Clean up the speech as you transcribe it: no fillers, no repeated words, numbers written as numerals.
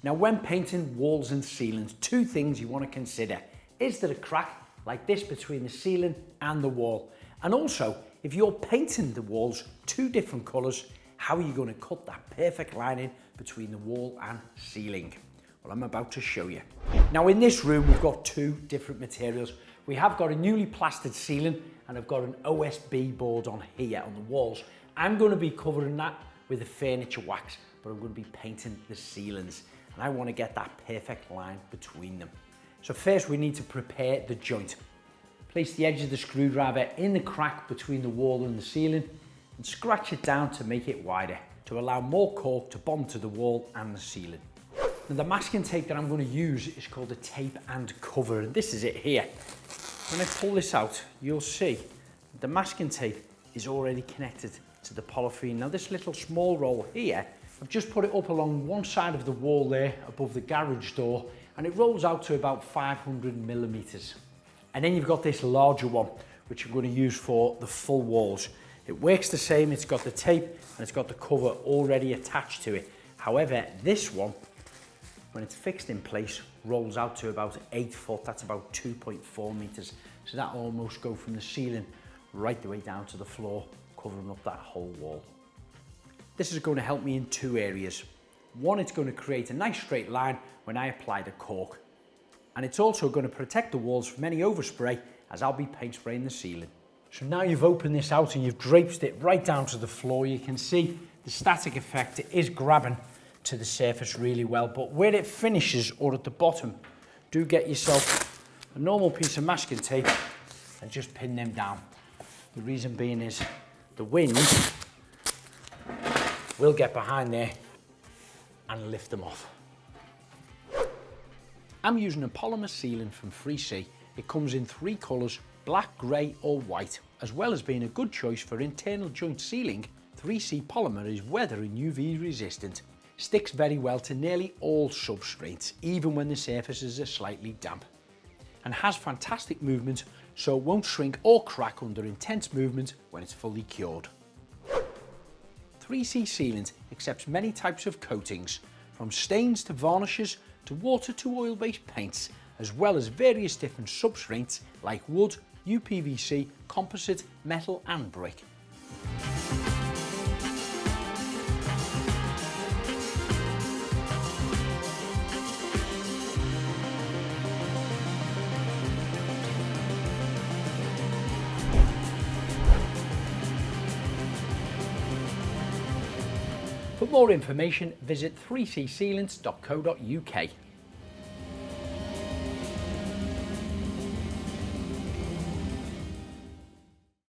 Now when painting walls and ceilings, two things you want to consider. Is there a crack like this between the ceiling and the wall? And also, if you're painting the walls two different colours, how are you going to cut that perfect line in between the wall and ceiling? Well, I'm about to show you. Now in this room, we've got two different materials. We have got a newly plastered ceiling and I've got an OSB board on here on the walls. I'm going to be covering that with a furniture wax, but I'm going to be painting the ceilings and I want to get that perfect line between them. So first we need to prepare the joint. Place the edge of the screwdriver in the crack between the wall and the ceiling and scratch it down to make it wider to allow more caulk to bond to the wall and the ceiling. Now the masking tape that I'm going to use is called a tape and cover, and this is it here. When I pull this out, you'll see the masking tape is already connected to the polythene. Now this little small roll here, I've just put it up along one side of the wall there above the garage door, and it rolls out to about 500 millimeters. And then you've got this larger one, which I'm going to use for the full walls. It works the same, it's got the tape and it's got the cover already attached to it. However, this one, when it's fixed in place, rolls out to about 8 foot, that's about 2.4 meters. So that almost go from the ceiling right the way down to the floor, covering up that whole wall. This is going to help me in two areas. One, it's going to create a nice straight line when I apply the caulk. And it's also going to protect the walls from any overspray as I'll be paint spraying the ceiling. So now you've opened this out and you've draped it right down to the floor, you can see the static effect is grabbing to the surface really well, but where it finishes or at the bottom, do get yourself a normal piece of masking tape and just pin them down. The reason being is the wind will get behind there and lift them off. I'm using a polymer sealant from 3C. It comes in 3 colours, black, grey or white. As well as being a good choice for internal joint sealing, 3C polymer is weather and UV resistant. Sticks very well to nearly all substrates, even when the surfaces are slightly damp. And has fantastic movement, so it won't shrink or crack under intense movement when it's fully cured. 3C Sealant accepts many types of coatings, from stains to varnishes to water to oil-based paints, as well as various different substrates like wood, UPVC, composite, metal and brick. For more information, visit 3csealants.co.uk.